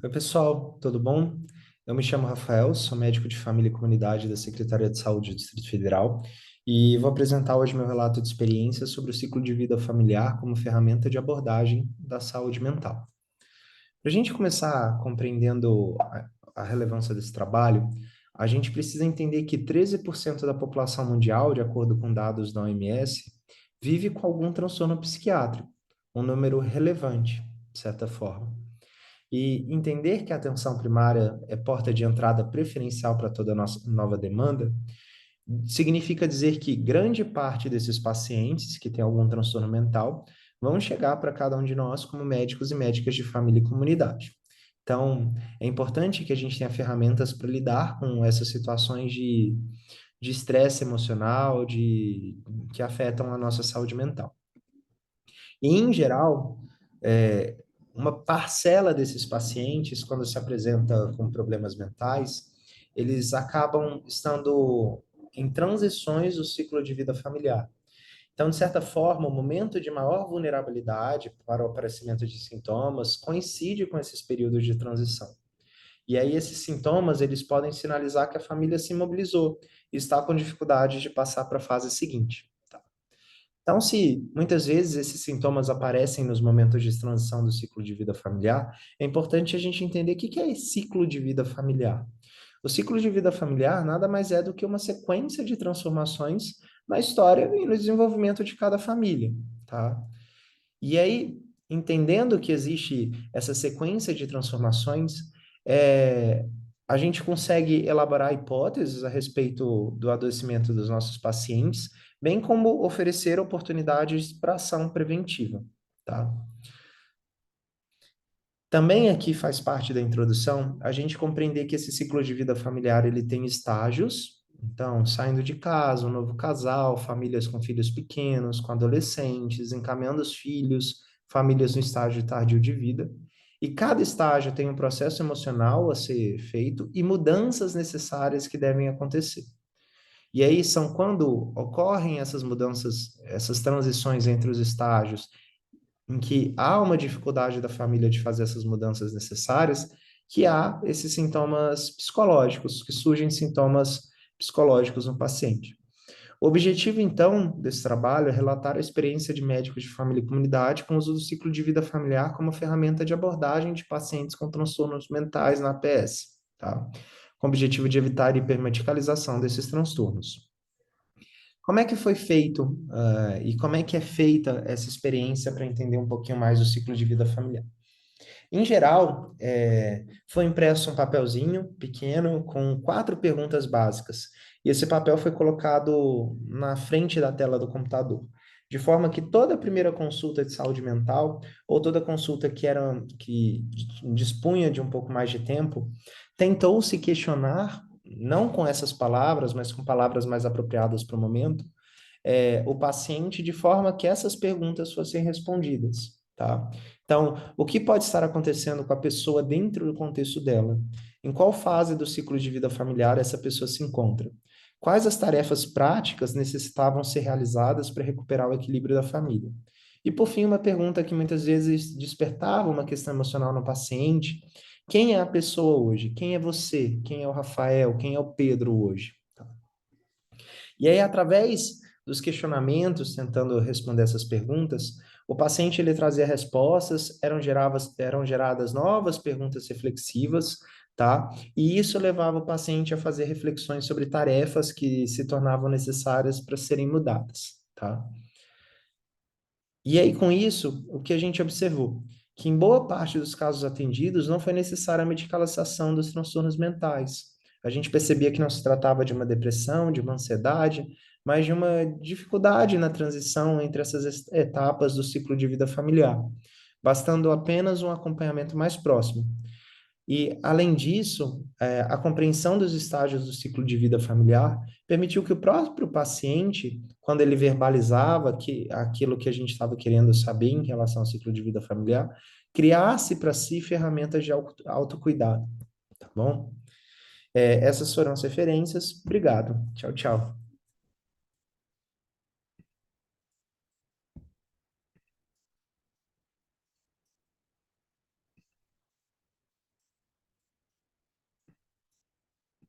Oi, pessoal, tudo bom? Eu me chamo Rafael, sou médico de família e comunidade da Secretaria de Saúde do Distrito Federal e vou apresentar hoje meu relato de experiência sobre o ciclo de vida familiar como ferramenta de abordagem da saúde mental. Para a gente começar compreendendo a relevância desse trabalho, a gente precisa entender que 13% da população mundial, de acordo com dados da OMS, vive com algum transtorno psiquiátrico, um número relevante, de certa forma. E entender que a atenção primária é porta de entrada preferencial para toda a nossa nova demanda, significa dizer que grande parte desses pacientes que têm algum transtorno mental vão chegar para cada um de nós como médicos e médicas de família e comunidade. Então, é importante que a gente tenha ferramentas para lidar com essas situações de estresse emocional, que afetam a nossa saúde mental. E, em geral, é, uma parcela desses pacientes, quando se apresenta com problemas mentais, eles acabam estando em transições do ciclo de vida familiar. Então, de certa forma, o momento de maior vulnerabilidade para o aparecimento de sintomas coincide com esses períodos de transição. E aí esses sintomas, eles podem sinalizar que a família se imobilizou e está com dificuldade de passar para a fase seguinte. Então, se muitas vezes esses sintomas aparecem nos momentos de transição do ciclo de vida familiar, é importante a gente entender o que é esse ciclo de vida familiar. O ciclo de vida familiar nada mais é do que uma sequência de transformações na história e no desenvolvimento de cada família, tá? E aí, entendendo que existe essa sequência de transformações, é, a gente consegue elaborar hipóteses a respeito do adoecimento dos nossos pacientes, bem como oferecer oportunidades para ação preventiva, tá? Também aqui faz parte da introdução a gente compreender que esse ciclo de vida familiar ele tem estágios. Então, saindo de casa, um novo casal, famílias com filhos pequenos, com adolescentes, encaminhando os filhos, famílias no estágio tardio de vida. E cada estágio tem um processo emocional a ser feito e mudanças necessárias que devem acontecer. E aí são quando ocorrem essas mudanças, essas transições entre os estágios em que há uma dificuldade da família de fazer essas mudanças necessárias, que há esses sintomas psicológicos, que surgem sintomas psicológicos no paciente. O objetivo, então, desse trabalho é relatar a experiência de médicos de família e comunidade com o uso do ciclo de vida familiar como ferramenta de abordagem de pacientes com transtornos mentais na APS, tá? Com o objetivo de evitar a hipermedicalização desses transtornos. Como é que foi feito, e como é que é feita essa experiência para entender um pouquinho mais o ciclo de vida familiar? Em geral, foi impresso um papelzinho pequeno com 4 perguntas básicas, e esse papel foi colocado na frente da tela do computador, de forma que toda primeira consulta de saúde mental, ou toda consulta que dispunha de um pouco mais de tempo, tentou se questionar, não com essas palavras, mas com palavras mais apropriadas para o momento, o paciente de forma que essas perguntas fossem respondidas, tá? Então, o que pode estar acontecendo com a pessoa dentro do contexto dela? Em qual fase do ciclo de vida familiar essa pessoa se encontra? Quais as tarefas práticas necessitavam ser realizadas para recuperar o equilíbrio da família? E, por fim, uma pergunta que muitas vezes despertava uma questão emocional no paciente: quem é a pessoa hoje? Quem é você? Quem é o Rafael? Quem é o Pedro hoje? E aí, através dos questionamentos, tentando responder essas perguntas, o paciente ele trazia respostas, eram geradas novas perguntas reflexivas, tá? E isso levava o paciente a fazer reflexões sobre tarefas que se tornavam necessárias para serem mudadas, tá? E aí, com isso, o que a gente observou? Que em boa parte dos casos atendidos não foi necessária a medicalização dos transtornos mentais. A gente percebia que não se tratava de uma depressão, de uma ansiedade, mas de uma dificuldade na transição entre essas etapas do ciclo de vida familiar, bastando apenas um acompanhamento mais próximo. E, além disso, a compreensão dos estágios do ciclo de vida familiar permitiu que o próprio paciente, quando ele verbalizava aquilo que a gente estava querendo saber em relação ao ciclo de vida familiar, criasse para si ferramentas de autocuidado, tá bom? Essas foram as referências. Obrigado. Tchau, tchau.